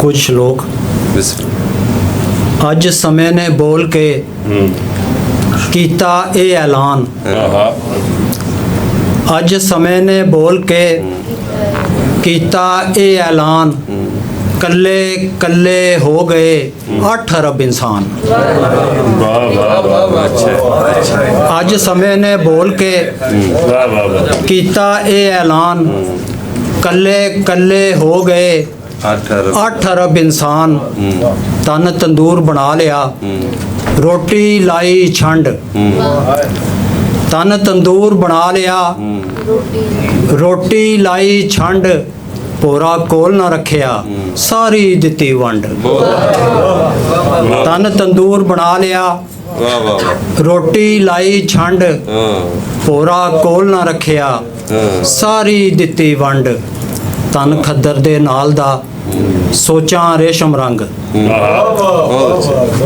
कुछ श्लोक। अज समय ने बोल के कीता ए ऐलान, अज समय ने बोल के कीता ए ऐलान, कल्ले कल्ले हो गए 8 अरब इंसान। अज समय ने बोल के कीता ए ऐलान, कल्ले कल्ले हो गए 8 अरब इंसान। तन तंदूर बना लिया, रोटी लाई छंड। तन तंदूर बना लिया, रोटी लाई छंड। पोरा कोल ना रखिया, सारी दिती वंड। तन तंदूर बना लिया, रोटी लाई छंड। पोरा कोल ना रखिया, सारी दिती वंड। तन खद्दर दे नाल दा, सोचां रेशम रंग।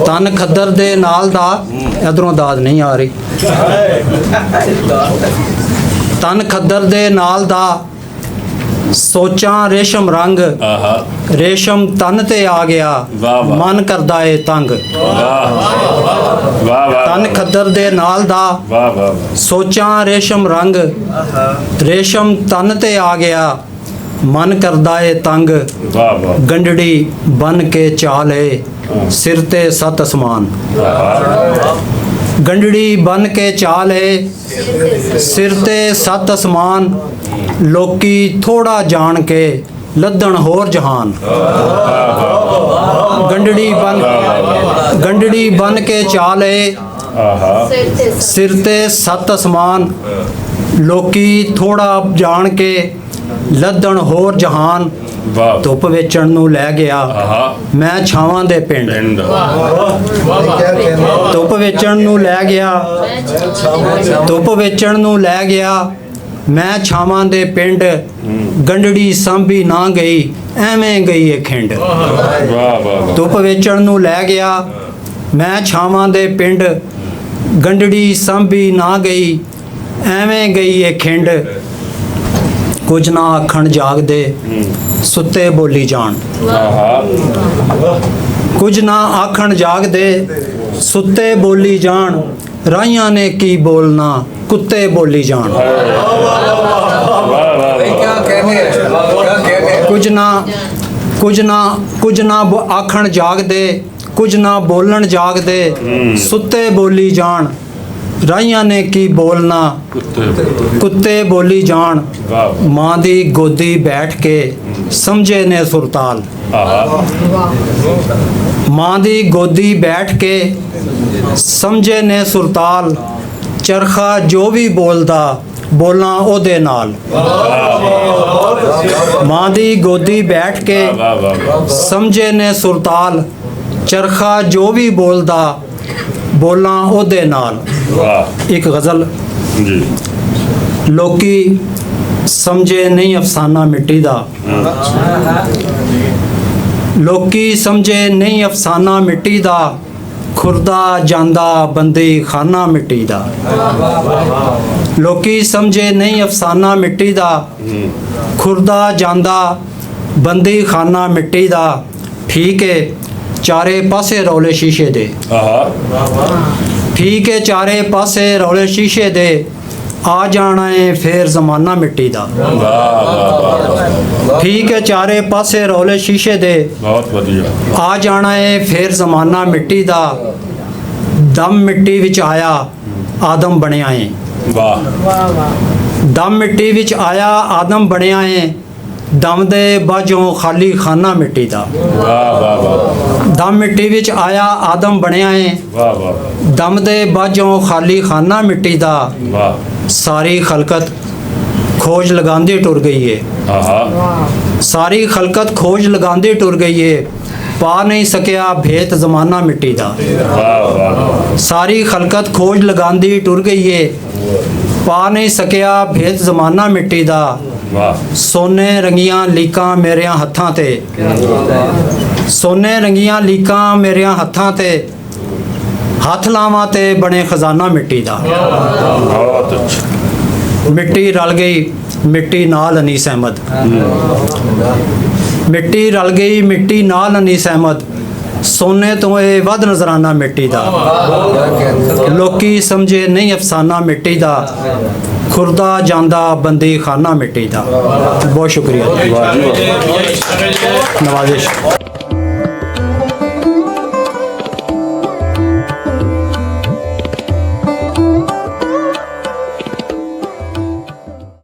तन खद्दर दे नाल दा, इधरों दाद नहीं आ रही। तन खद्दर दे नाल दा, सोचां रेशम रंग। रेशम तन ते आ गया, मन करदा ए तंग। तन खद्दर दे नाल दा, सोचां रेशम रंग। रेशम तन ते आ गया, मन करदा ए तंग। गंडड़ी बन के चाले, सिर ते 7 असमान। गंडड़ी बन के चाले, सिर ते 7 असमान। लोकी थोड़ा जान के, लद्दण होर जहान। गंडड़ी बन के चाले, सिर ते 7 असमान। लोकी थोड़ा जान के, लद्दण होर जहान। धुप वेचण नूं लै गया, मैं छावां दे पिंड। धुप वेचण नूं लै गया, धुप वेचण नूं लै गया, मैं छावां दे पिंड। गंडड़ी सांभी ना गई, एवें गई ए खिंड। धुप वेचण नूं लै गया, मैं छावां दे पिंड। गंडड़ी सांभी ना गई, एवें गई ए खिंड। कुछ ना आखण जागदे, सुते बोली जान। कुछ ना आखण जागदे, सुते बोली जान। राइयां ने की बोलना, कुत्ते बोली जान। कुछ ना आखण जागदे, कुछ ना बोलन जागदे। सुते बोली जान, राइयां ने की बोलना, कुत्ते बोली जान। मां दी गोदी बैठ के, समझे ने सुरताल। मां दी गोदी बैठ के, समझे ने सुरताल। चरखा जो भी बोलदा, बोलना ओदे नाल। मां दी गोदी बैठ के, समझे ने सुरताल। चरखा जो भी बोलदा, बोलना ओदे नाल। एक गज़ल। लोकी समझे नहीं अफसाना मिट्टी दा। लोकी समझे नहीं अफसाना मिट्टी दा। खुरदा जांदा बंदी खाना मिट्टी दा। लोकी समझे नहीं अफसाना मिट्टी दा। खुरदा जांदा बंदी खाना मिट्टी दा। ठीक है चारे पासे रौले शीशे दे। ठीक है चारे पासे रौले शीशे दे। आ जाना है फिर जमाना मिट्टी दा। ठीक है चारे पासे रौले शीशे दे। बहुत बढ़िया। आ जाना है फिर जमाना मिट्टी दा। दम मिट्टी विच आया, आदम बनिया है। दम मिट्टी विच आया, आदम बनिया है। दम दे बाजों खाली खाना मिट्टी दा। दम मिट्टी विच आया, आदम बनिया है। दम दे बाजों खाली खाना मिट्टी दा। सारी खलकत खोज लगांदी टुर गई है। सारी खलकत खोज लगांदी टुर गई है। पा नहीं सकिया भेत जमाना मिट्टी दा। सारी खलकत खोज लगांदी टुर गई है। पा नहीं सकिया भेत जमाना मिट्टी दा। सोने रंगियां लीकां मेरियां हत्थां ते। सोने रंगियां लीकां मेरियां हत्थां ते। हथ लावां ते बने खजाना मिट्टी दा। मिट्टी रल गई मिट्टी नाल अनीस अहमद। ਮਿੱਟੀ ਰਲ ਗਈ ਮਿੱਟੀ ਨਾਲ ਨਹੀਂ ਸਹਿਮਤ, ਸੋਨੇ ਤੋਂ ਇਹ ਵੱਧ ਨਜ਼ਰਾਨਾ ਮਿੱਟੀ ਦਾ। ਲੋਕੀ ਸਮਝੇ ਨਹੀਂ ਅਫਸਾਨਾ ਮਿੱਟੀ ਦਾ, ਖੁਰਦਾ ਜਾਂਦਾ ਬੰਦੀ ਖਾਨਾ ਮਿੱਟੀ ਦਾ। ਬਹੁਤ ਸ਼ੁਕਰੀਆ, ਨਵਾਜ਼ਿਸ਼।